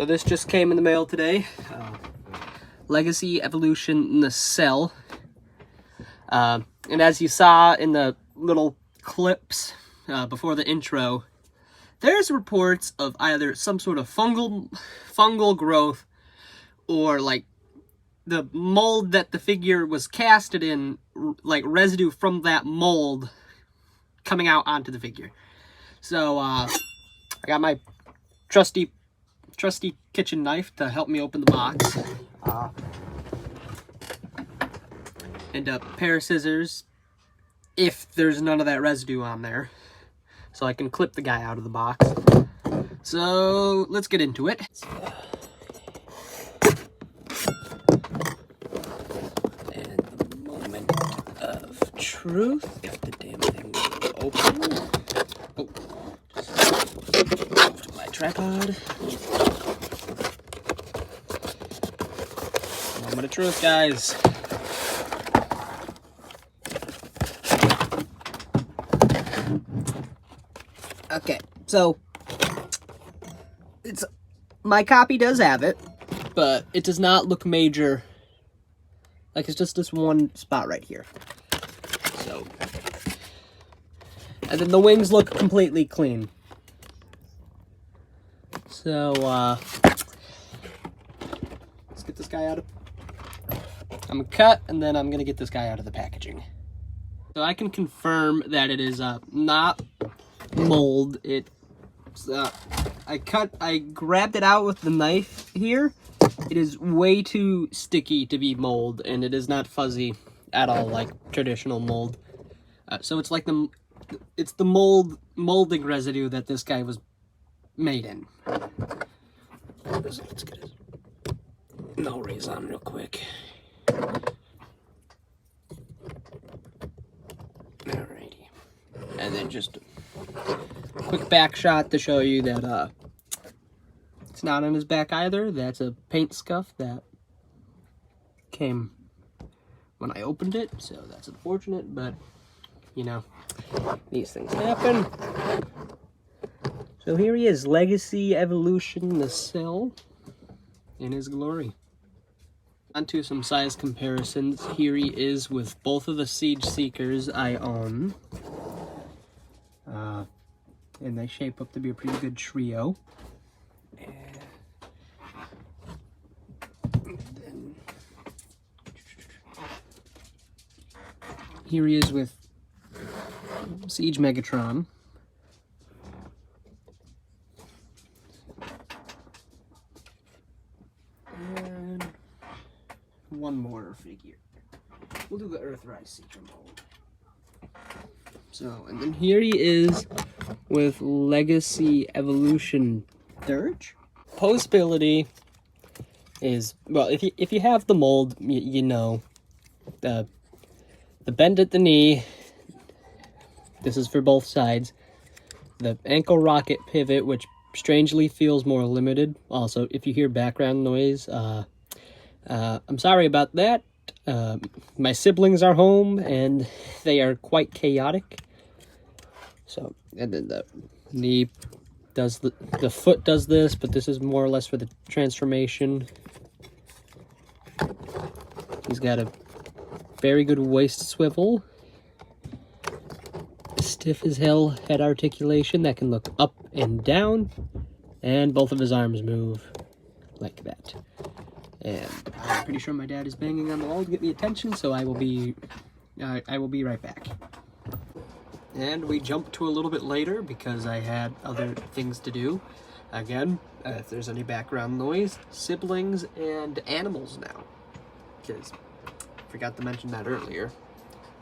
So this just came in the mail today. Legacy Evolution Nacelle. And as you saw in the little clips before the intro, there's reports of either some sort of fungal growth, or like the mold that the figure was casted in, like residue from that mold coming out onto the figure. So I got my trusty kitchen knife to help me open the box, and a pair of scissors if there's none of that residue on there, so I can clip the guy out of the box. So let's get into it. And the moment of truth, if the damn thing will open. Oh, just move to my tripod. Moment of truth, guys. Okay, so my copy does have it, but it does not look major. Like, it's just this one spot right here. So, and then the wings look completely clean. So, let's get this guy out of... I'm gonna cut, and then I'm gonna get this guy out of the packaging. So I can confirm that it is not mold. I grabbed it out with the knife here. It is way too sticky to be mold, and it is not fuzzy at all like traditional mold. So it's like it's the molding residue that this guy was made in. Let's get his no raise on real quick. Alrighty, and then just a quick back shot to show you that it's not on his back either. That's a paint scuff that came when I opened it, so that's unfortunate, but you know, these things happen. So here he is, Legacy Evolution Nacelle in his glory. Onto some size comparisons. Here he is with both of the Siege Seekers I own. And they shape up to be a pretty good trio. And then here he is with Siege Megatron. And one more figure. We'll do the Earthrise Seeker mold. So, and then here he is with Legacy Evolution Dirge. Posability is, well, if you have the mold, you know, the bend at the knee, this is for both sides. The ankle rocket pivot, which strangely feels more limited. Also, if you hear background noise, I'm sorry about that. My siblings are home and they are quite chaotic. So, and then the knee does the foot does this, but this is more or less for the transformation. He's got a very good waist swivel, stiff as hell head articulation that can look up and down, and both of his arms move like that. And I'm pretty sure my dad is banging on the wall to get me attention, so I will be right back. And we jump to a little bit later because I had other things to do. Again, if there's any background noise, siblings and animals now, because I forgot to mention that earlier.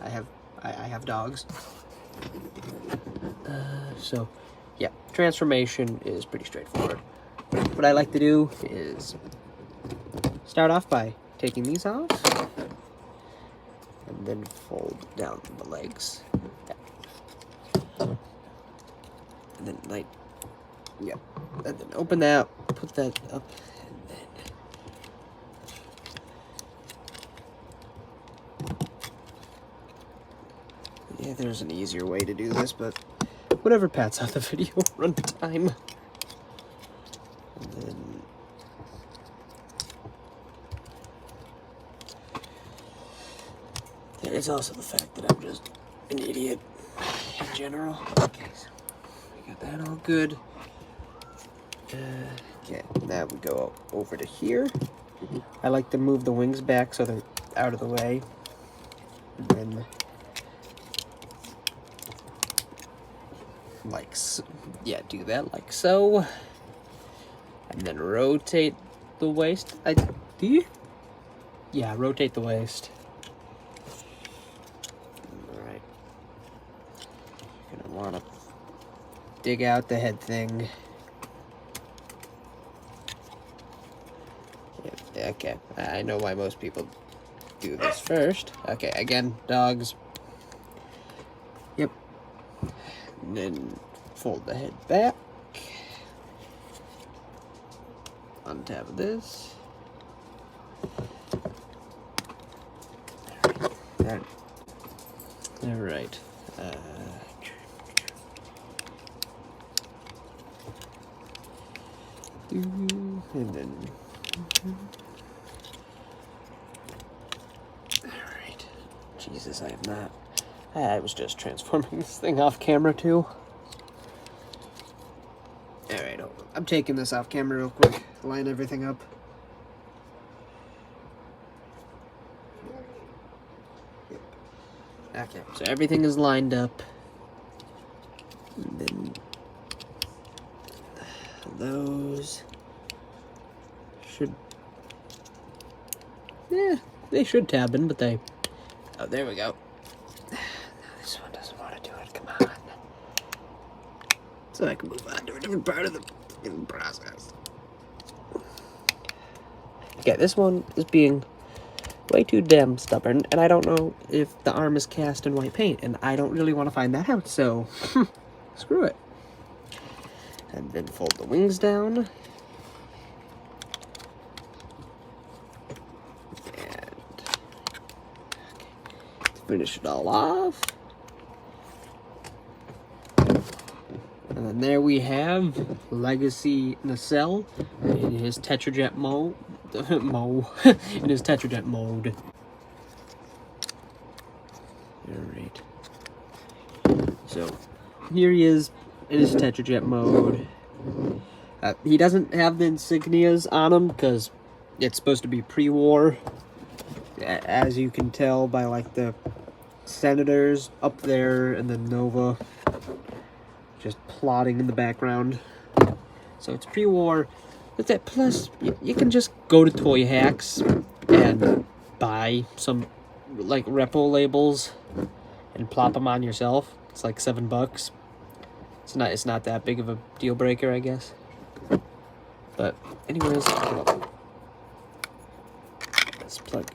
I have dogs. So yeah, transformation is pretty straightforward. What I like to do is start off by taking these off, and then fold down the legs. And then and then open that, put that up, and then yeah, there's an easier way to do this, but whatever pads out the video run time. And then it's also the fact that I'm just an idiot in general. Okay, so we got that all good. Okay, now we go over to here. I like to move the wings back so they're out of the way. And then, like so, yeah, do that like so. And then rotate the waist. Do you? Yeah, rotate the waist. Alright. You're gonna wanna dig out the head thing. Okay, I know why most people do this first. Okay, again, dogs. Yep. And then fold the head back. On top of this. All right. And then. All right. Jesus, I have not. I was just transforming this thing off camera too. All right, I'm taking this off camera real quick. Line everything up. Okay, so everything is lined up. And then those should, yeah, they should tab in, but they, oh, there we go. No, this one doesn't want to do it, come on. So I can move on to a different part of the process. Okay, this one is being way too damn stubborn, and I don't know if the arm is cast in white paint, and I don't really want to find that out, so screw it. And then fold the wings down. And finish it all off. And then there we have Legacy Nacelle in his Tetrajet mode. In his Tetrajet mode. Alright. So, here he is in his Tetrajet mode. He doesn't have the insignias on him because it's supposed to be pre-war. As you can tell by like the senators up there and the Nova just plotting in the background. So it's pre-war. But that plus, you can just go to Toy Hacks and buy some like repo labels and plop them on yourself. It's like $7. It's not that big of a deal breaker, I guess. But anyways, let's plug.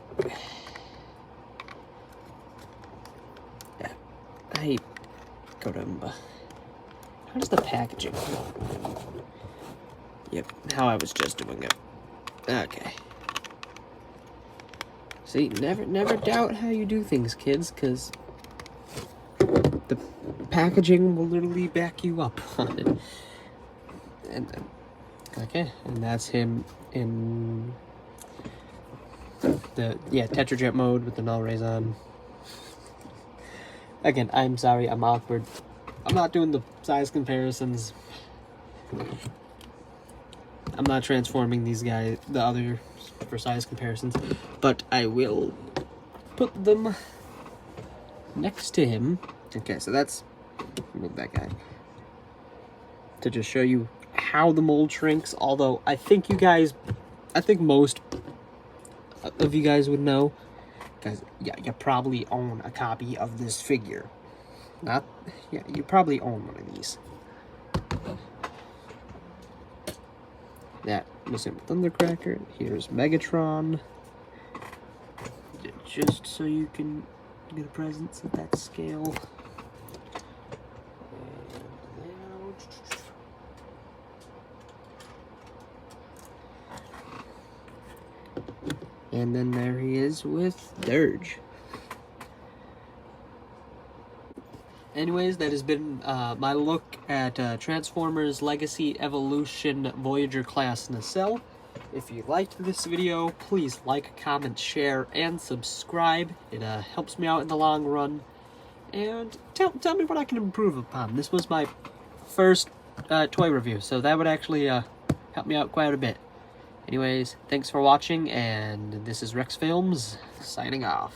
Yeah, I go to. How does the packaging? Yep, how I was just doing it. Okay. See, never doubt how you do things, kids, because the packaging will literally back you up on it. And okay, and that's him in the Tetrajet mode with the null rays on. Again, I'm sorry, I'm awkward. I'm not doing the size comparisons. I'm not transforming these guys, the other, for size comparisons, but I will put them next to him. Okay, so that's, move that guy, to just show you how the mold shrinks, although I think most of you guys would know, because, yeah, you probably own a copy of this figure. You probably own one of these. That was him, Thundercracker. Here's Megatron. Just so you can get a presence at that scale. And then there he is with Dirge. Anyways, that has been my look at Transformers Legacy Evolution Voyager class nacelle. If you liked this video, please like, comment, share, and subscribe. It helps me out in the long run. And tell me what I can improve upon. This was my first toy review, so that would actually help me out quite a bit. Anyways, thanks for watching, and this is Rex Films, signing off.